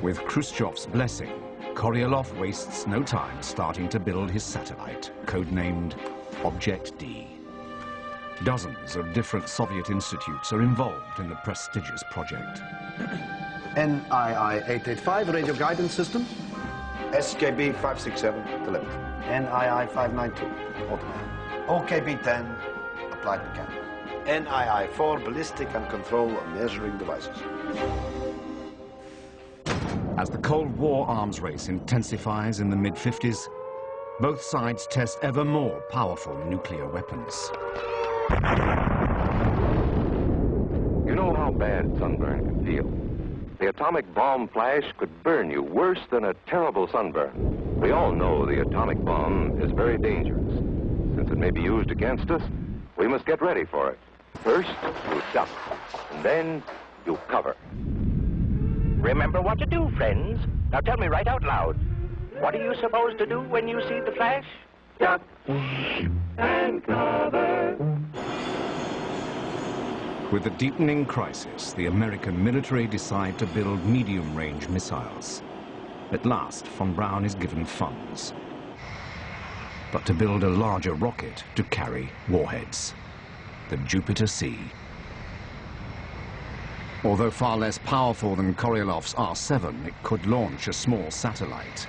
With Khrushchev's blessing, Korolev wastes no time starting to build his satellite, codenamed Object D. Dozens of different Soviet institutes are involved in the prestigious project. NII 885, radio guidance system. SKB 567, delivered. NII 592, automatic. OKB 10, applied mechanical. NII 4, ballistic and control measuring devices. As the Cold War arms race intensifies in the mid-50s, both sides test ever more powerful nuclear weapons. You know how bad sunburn can feel. The atomic bomb flash could burn you worse than a terrible sunburn. We all know the atomic bomb is very dangerous. Since it may be used against us, we must get ready for it. First, you duck, and then you cover. Remember what to do, friends. Now tell me right out loud. What are you supposed to do when you see the flash? Duck and cover. With the deepening crisis, the American military decide to build medium-range missiles. At last, von Braun is given funds, but to build a larger rocket to carry warheads, the Jupiter C. Although far less powerful than Korolev's R-7, it could launch a small satellite.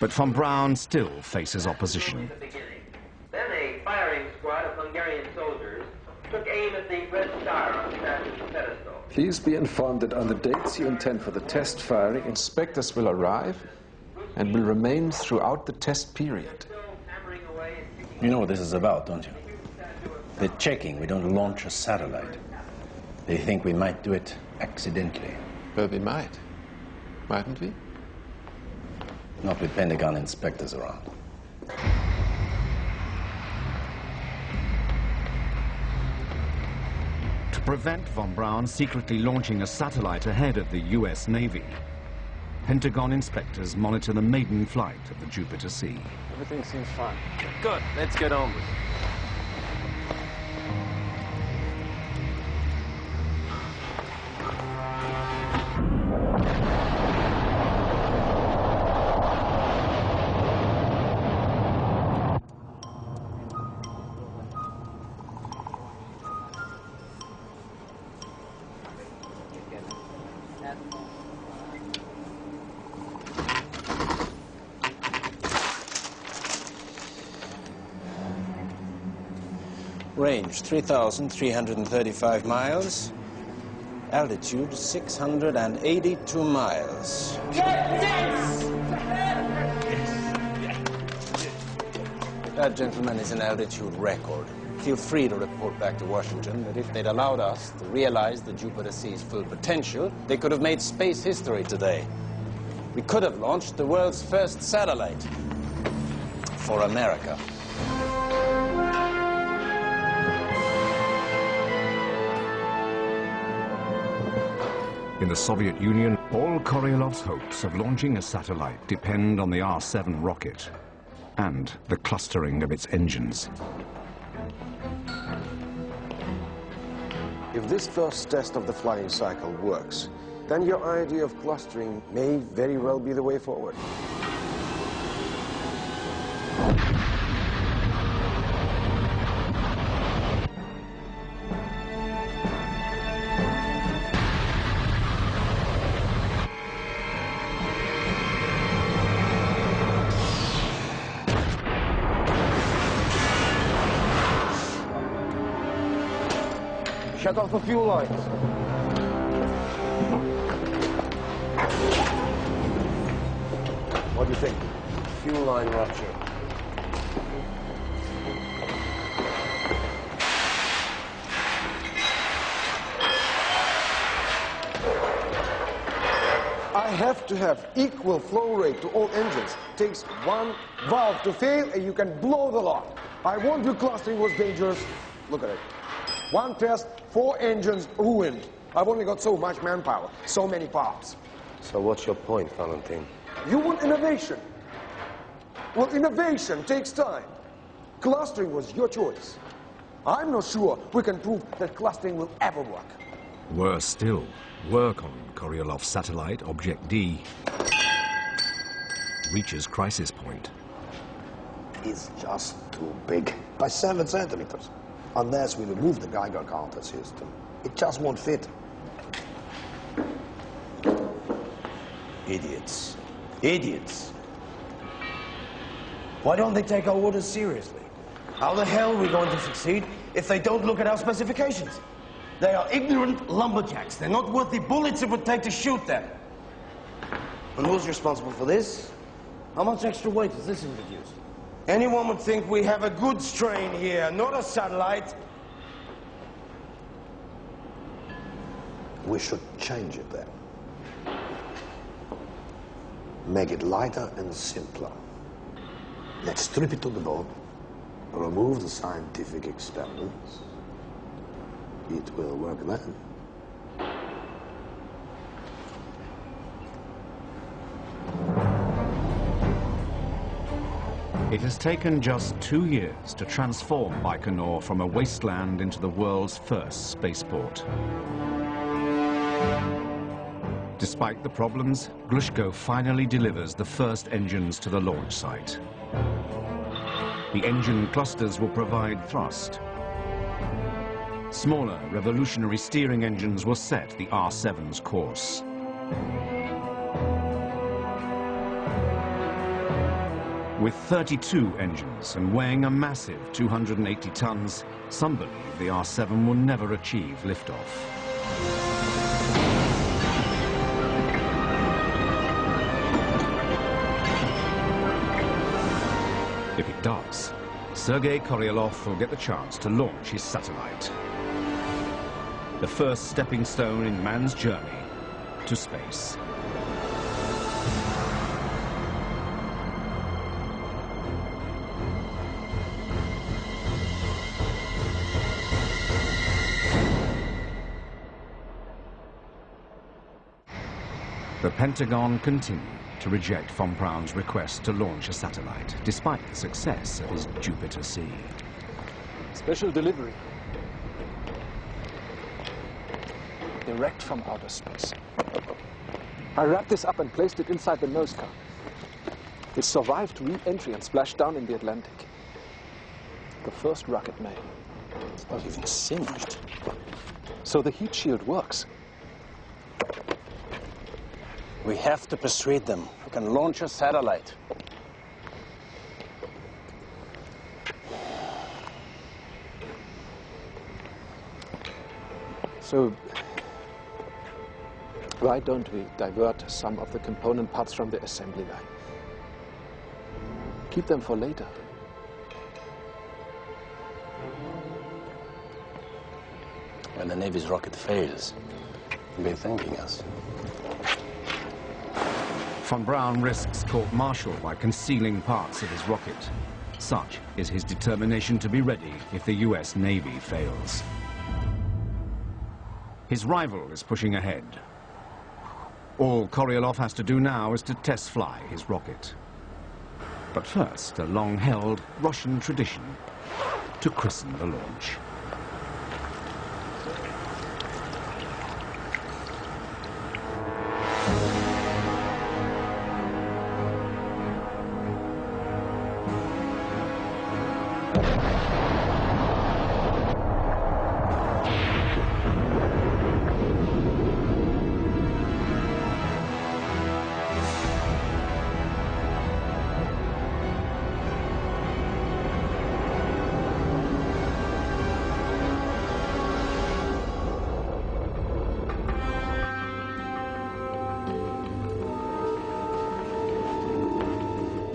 But von Braun still faces opposition. Then a firing squad of Hungarian soldiers took aim at the red star on the pedestal. Please be informed that on the dates you intend for the test firing, inspectors will arrive and will remain throughout the test period. You know what this is about, don't you? They're checking we don't launch a satellite. They think we might do it accidentally. Well, we might. Mightn't we? Not with Pentagon inspectors around. To prevent von Braun secretly launching a satellite ahead of the US Navy, Pentagon inspectors monitor the maiden flight of the Jupiter C. Everything seems fine. Good, let's get on with it. Range 3,335 miles. Altitude 682 miles. That, gentlemen, is an altitude record. Feel free to report back to Washington that if they'd allowed us to realize the Jupiter C's full potential, they could have made space history today. We could have launched the world's first satellite for America. In the Soviet Union, all Korolev's hopes of launching a satellite depend on the R-7 rocket and the clustering of its engines. If this first test of the flying cycle works, then your idea of clustering may very well be the way forward. Shut off the fuel lines. What do you think? Fuel line rupture. I have to have equal flow rate to all engines. Takes one valve to fail and you can blow the lot. I warned you clustering was dangerous. Look at it. One test, 4 engines ruined. I've only got so much manpower, so many parts. So what's your point, Valentin? You want innovation. Well, innovation takes time. Clustering was your choice. I'm not sure we can prove that clustering will ever work. Worse still, work on Koryolov's satellite, Object D, reaches crisis point. It's just too big. By 7 centimeters. Unless we remove the Geiger counter system, it just won't fit. Idiots. Idiots. Why don't they take our orders seriously? How the hell are we going to succeed if they don't look at our specifications? They are ignorant lumberjacks. They're not worth the bullets it would take to shoot them. And who's responsible for this? How much extra weight has this introduced? Anyone would think we have a good strain here, not a satellite. We should change it then. Make it lighter and simpler. Let's strip it to the bone, remove the scientific experiments. It will work then. It has taken just 2 years to transform Baikonur from a wasteland into the world's first spaceport. Despite the problems, Glushko finally delivers the first engines to the launch site. The engine clusters will provide thrust. Smaller, revolutionary steering engines will set the R7's course. With 32 engines and weighing a massive 280 tons, some believe the R7 will never achieve liftoff. If it does, Sergei Koryolov will get the chance to launch his satellite. The first stepping stone in man's journey to space. The Pentagon continued to reject von Braun's request to launch a satellite, despite the success of his Jupiter C. Special delivery. Direct from outer space. I wrapped this up and placed it inside the nose cone. It survived re-entry and splashed down in the Atlantic. The first rocket made. It's not even singed. So the heat shield works. We have to persuade them. We can launch a satellite. So, why don't we divert some of the component parts from the assembly line? Keep them for later. When the Navy's rocket fails, they'll be thanking us. Von Braun risks court-martial by concealing parts of his rocket. Such is his determination to be ready if the US Navy fails. His rival is pushing ahead. All Koryolov has to do now is to test fly his rocket. But first, a long-held Russian tradition to christen the launch.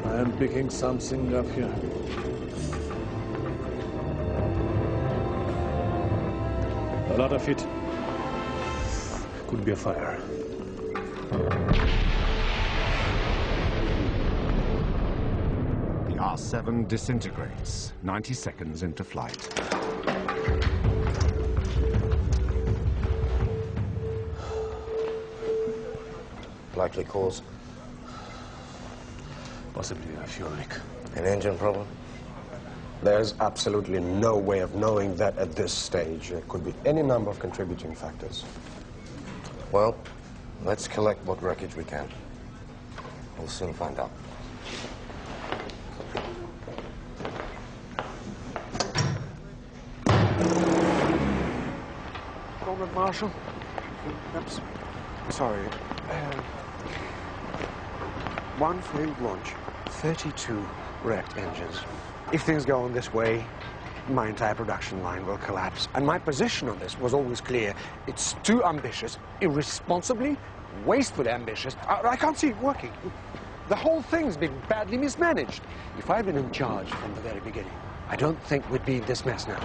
I'm picking something up here. A lot of it. Could be a fire. The R7 disintegrates 90 seconds into flight. Likely cause? Possibly a fuel leak. An engine problem? There's absolutely no way of knowing that at this stage. There could be any number of contributing factors. Well, let's collect what wreckage we can. We'll soon find out. Comrade Marshal. Oops. Sorry. One failed launch, 32 wrecked engines. If things go on this way, my entire production line will collapse. And my position on this was always clear. It's too ambitious, irresponsibly, wastefully ambitious. I can't see it working. The whole thing's been badly mismanaged. If I'd been in charge from the very beginning, I don't think we'd be in this mess now.